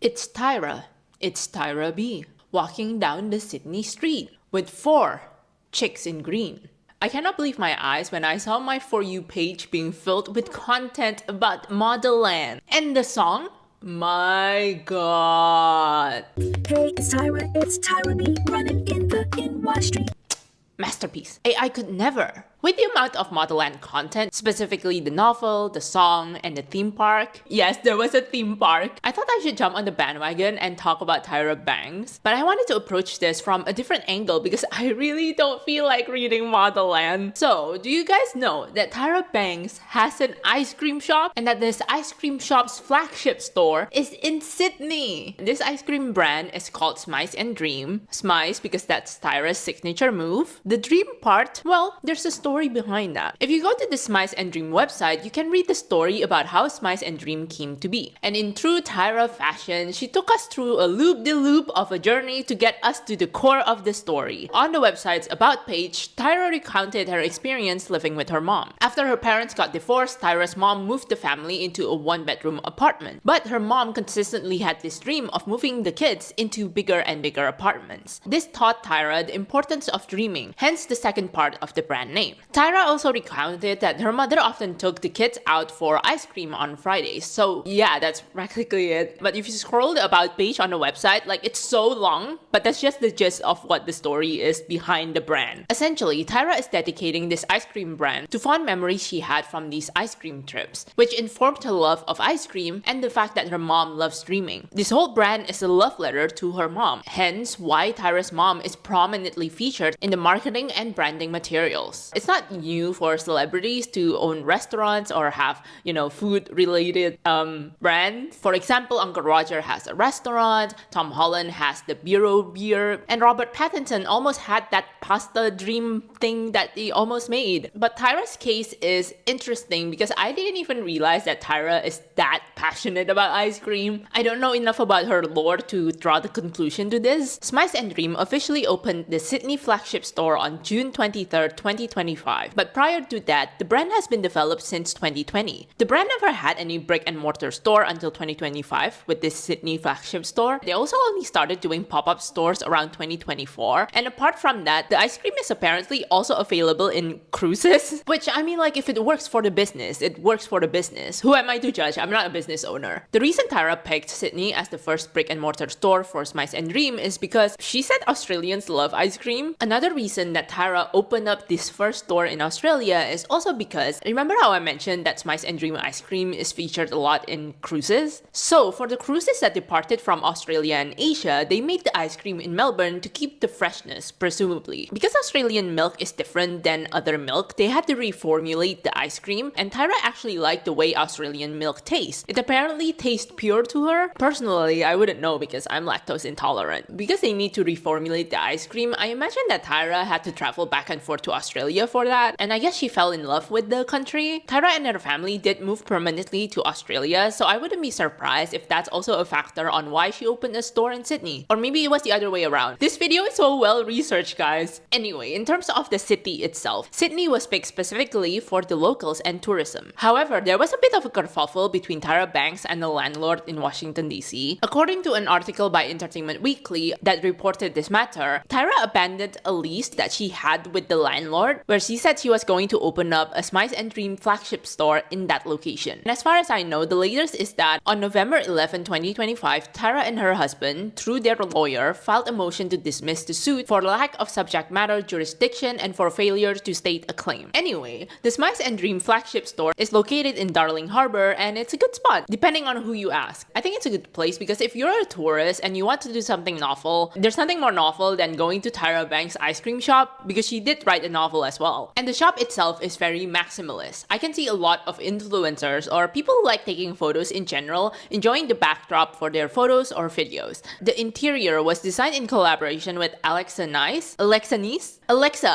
It's Tyra. It's Tyra B. Walking down the Sydney street with 4 chicks in green. I cannot believe my eyes when I saw my For You page being filled with content about Modelland. And the song? My god. Hey, it's Tyra B. running in the NY street. Masterpiece. I could never. With the amount of Modelland content, specifically the novel, the song, and the theme park. Yes, there was a theme park. I thought I should jump on the bandwagon and talk about Tyra Banks, but I wanted to approach this from a different angle because I really don't feel like reading Modelland. So, do you guys know that Tyra Banks has an ice cream shop and that this ice cream shop's flagship store is in Sydney? This ice cream brand is called Smize and Dream. Smize because that's Tyra's signature move. The dream part, well, there's a story behind that. If you go to the Smize and Dream website, you can read the story about how Smize and Dream came to be. And in true Tyra fashion, she took us through a loop-de-loop of a journey to get us to the core of the story. On the website's About page, Tyra recounted her experience living with her mom. After her parents got divorced, Tyra's mom moved the family into a 1-bedroom apartment. But her mom consistently had this dream of moving the kids into bigger and bigger apartments. This taught Tyra the importance of dreaming, hence the second part of the brand name. Tyra also recounted that her mother often took the kids out for ice cream on Fridays. So yeah, that's practically it. But if you scroll the About page on the website, like it's so long, but that's just the gist of what the story is behind the brand. Essentially, Tyra is dedicating this ice cream brand to fond memories she had from these ice cream trips, which informed her love of ice cream and the fact that her mom loves dreaming. This whole brand is a love letter to her mom, hence why Tyra's mom is prominently featured in the marketing and branding materials. It's not new for celebrities to own restaurants or have, food-related brands. For example, Uncle Roger has a restaurant, Tom Holland has the Bureau beer, and Robert Pattinson almost had that pasta dream thing that he almost made. But Tyra's case is interesting because I didn't even realize that Tyra is that passionate about ice cream. I don't know enough about her lore to draw the conclusion to this. Smize and Dream officially opened the Sydney flagship store on June 23rd, 2025. But prior to that, the brand has been developed since 2020. The brand never had any brick and mortar store until 2025 with this Sydney flagship store. They also only started doing pop-up stores around 2024. And apart from that, the ice cream is apparently also available in cruises. Which, I mean, like, if it works for the business, it works for the business. Who am I to judge? I'm not a business owner. The reason Tyra picked Sydney as the first brick and mortar store for Smize and Dream is because she said Australians love ice cream. Another reason that Tyra opened up this first store in Australia is also because, remember how I mentioned that Smize and Dream ice cream is featured a lot in cruises? So, for the cruises that departed from Australia and Asia, they made the ice cream in Melbourne to keep the freshness, presumably. Because Australian milk is different than other milk, they had to reformulate the ice cream, and Tyra actually liked the way Australian milk tastes. It apparently tastes pure to her. Personally, I wouldn't know because I'm lactose intolerant. Because they need to reformulate the ice cream, I imagine that Tyra had to travel back and forth to Australia for that, and I guess she fell in love with the country. Tyra and her family did move permanently to Australia, so I wouldn't be surprised if that's also a factor on why she opened a store in Sydney. Or maybe it was the other way around. This video is so well researched, guys. Anyway, in terms of the city itself, Sydney was picked specifically for the locals and tourism. However, there was a bit of a kerfuffle between Tyra Banks and the landlord in Washington, D.C. According to an article by Entertainment Weekly that reported this matter, Tyra abandoned a lease that she had with the landlord, where she said she was going to open up a Smize and Dream flagship store in that location. And as far as I know, the latest is that on November 11, 2025, Tyra and her husband, through their lawyer, filed a motion to dismiss the suit for lack of subject matter jurisdiction and for failure to state a claim. Anyway, the Smize and Dream flagship store is located in Darling Harbour, and it's a good spot, depending on who you ask. I think it's a good place because if you're a tourist and you want to do something novel, there's nothing more novel than going to Tyra Banks' ice cream shop, because she did write a novel as well. And the shop itself is very maximalist. I can see a lot of influencers or people who like taking photos in general enjoying the backdrop for their photos or videos. The interior was designed in collaboration with Alexa,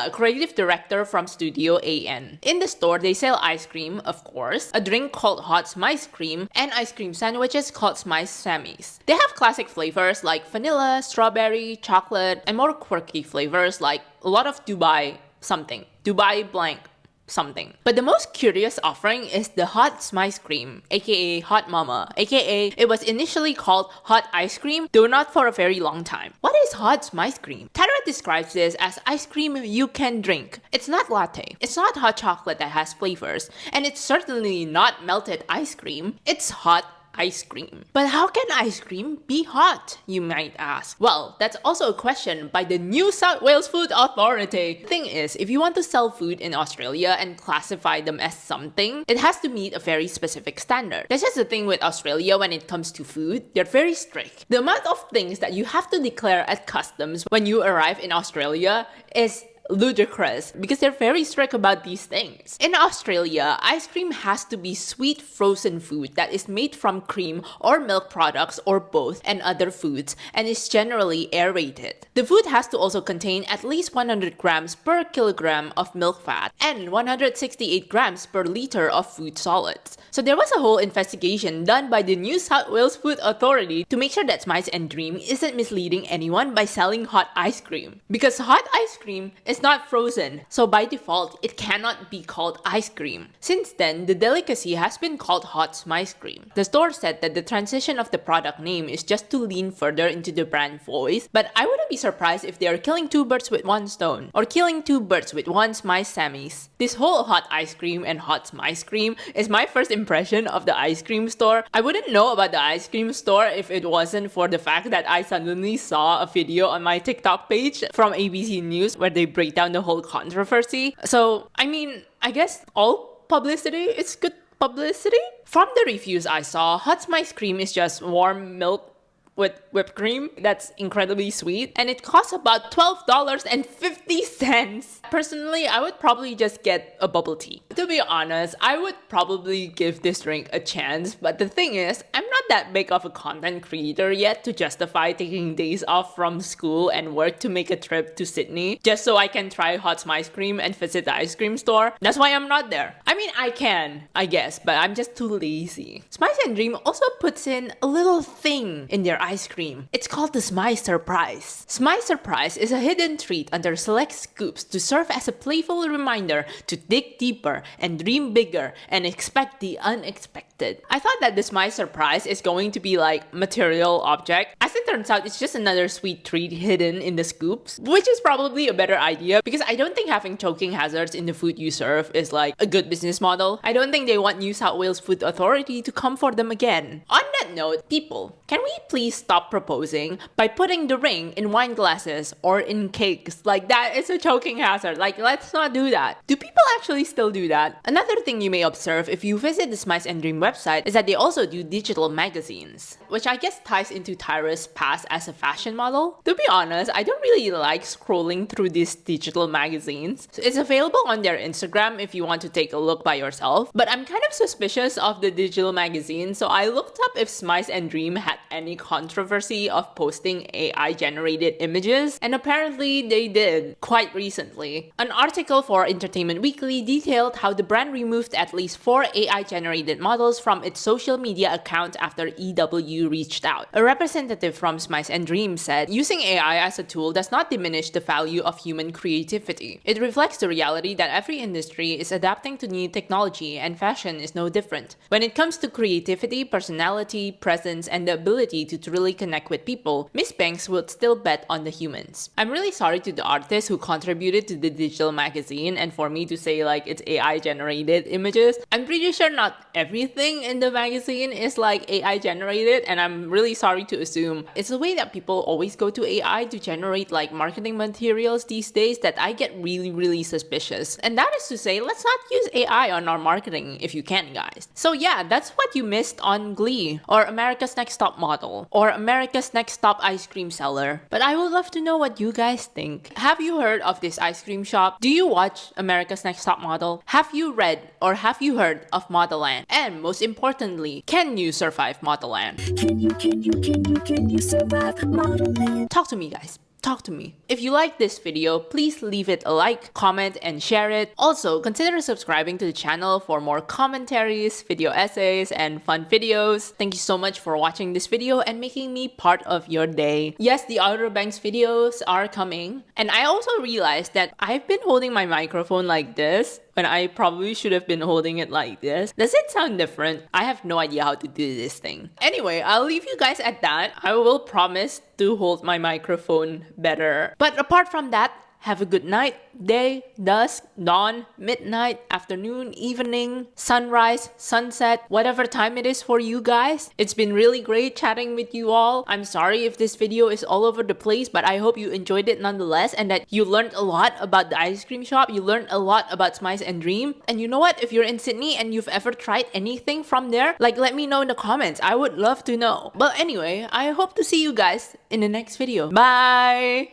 a creative director from Studio AN. In the store, they sell ice cream, of course, a drink called Hot Smize Cream, and ice cream sandwiches called Smize Sammies. They have classic flavors like vanilla, strawberry, chocolate, and more quirky flavors like a lot of Dubai something. Dubai blank. something. But the most curious offering is the hot smize cream, aka hot mama, aka it was initially called hot ice cream, though not for a very long time. What is hot smize cream? TYRA describes this as ice cream you can drink. It's not latte, it's not hot chocolate that has flavors, and it's certainly not melted ice cream. It's hot ice cream. But how can ice cream be hot, you might ask? Well, that's also a question by the New South Wales Food Authority. The thing is, if you want to sell food in Australia and classify them as something, it has to meet a very specific standard. That's just the thing with Australia when it comes to food. They're very strict. The amount of things that you have to declare at customs when you arrive in Australia is ludicrous because they're very strict about these things. In Australia, ice cream has to be sweet frozen food that is made from cream or milk products or both and other foods and is generally aerated. The food has to also contain at least 100 grams per kilogram of milk fat and 168 grams per liter of food solids. So there was a whole investigation done by the New South Wales Food Authority to make sure that Smize and Dream isn't misleading anyone by selling hot ice cream. Because hot ice cream is not frozen, so by default, it cannot be called ice cream. Since then, the delicacy has been called hot smize cream. The store said that the transition of the product name is just to lean further into the brand voice, but I wouldn't be surprised if they are killing two birds with one stone, or killing two birds with one smize Sammys. This whole hot ice cream and hot smize cream is my first impression of the ice cream store. I wouldn't know about the ice cream store if it wasn't for the fact that I suddenly saw a video on my TikTok page from ABC News where they break down the whole controversy. So, I mean, I guess all publicity is good publicity? From the reviews I saw, hot smize cream is just warm milk with whipped cream that's incredibly sweet, and it costs about $12.50. Personally, I would probably just get a bubble tea. To be honest, I would probably give this drink a chance, but the thing is, I'm not that big of a content creator yet to justify taking days off from school and work to make a trip to Sydney just so I can try hot smize cream and visit the ice cream store. That's why I'm not there. I mean, I can, I guess, but I'm just too lazy. Smize and Dream also puts in a little thing in their ice cream. It's called the Smize Surprise. Smize Surprise is a hidden treat under select scoops to serve as a playful reminder to dig deeper and dream bigger and expect the unexpected. I thought that the Smize Surprise is going to be like material object. As it turns out, it's just another sweet treat hidden in the scoops, which is probably a better idea because I don't think having choking hazards in the food you serve is like a good business model. I don't think they want New South Wales Food Authority to come for them again. On that note, people, can we please stop proposing by putting the ring in wine glasses or in cakes? Like, that is a choking hazard. Like, let's not do that. Do people actually still do that? Another thing you may observe if you visit the Smize and Dream website is that they also do digital magazines, which I guess ties into TYRA's past as a fashion model. To be honest, I don't really like scrolling through these digital magazines. So it's available on their Instagram if you want to take a look by yourself, but I'm kind of suspicious of the digital magazine, so I looked up if Smize and Dream had any controversy of posting AI generated images, and apparently they did quite recently. An article for Entertainment Weekly detailed how the brand removed at least 4 AI generated models from its social media account after EW reached out. A representative from Smize and Dream said, using AI as a tool does not diminish the value of human creativity. It reflects the reality that every industry is adapting to new technology, and fashion is no different. When it comes to creativity, personality, presence, and the ability to truly connect with people, Miss Banks would still bet on the humans. I'm really sorry to the artists who contributed to the digital magazine, and for me to say like it's AI generated images. I'm pretty sure not everything in the magazine is like AI generated, and I'm really sorry to assume it's the way that people always go to AI to generate like marketing materials these days that I get really suspicious. And that is to say, let's not use AI on our marketing if you can, guys. So yeah, that's what you missed on Glee, or America's Next Top Model, or America's Next Top Ice Cream Seller. But I would love to know what you guys think. Have you heard of this ice cream shop? Do you watch America's Next Top Model? Have you read or have you heard of Modelland? And most importantly, can you survive Modelland? Can you survive Modelland? Talk to me, guys. Talk to me. If you like this video, please leave it a like, comment, and share it. Also, consider subscribing to the channel for more commentaries, video essays, and fun videos. Thank you so much for watching this video and making me part of your day. Yes, the Outer Banks videos are coming. And I also realized that I've been holding my microphone like this when I probably should have been holding it like this. Does it sound different? I have no idea how to do this thing. Anyway, I'll leave you guys at that. I will promise to hold my microphone better. But apart from that, have a good night, day, dusk, dawn, midnight, afternoon, evening, sunrise, sunset, whatever time it is for you guys. It's been really great chatting with you all. I'm sorry if this video is all over the place, but I hope you enjoyed it nonetheless and that you learned a lot about the ice cream shop. You learned a lot about Smize and Dream. And you know what? If you're in Sydney and you've ever tried anything from there, like let me know in the comments. I would love to know. But anyway, I hope to see you guys in the next video. Bye!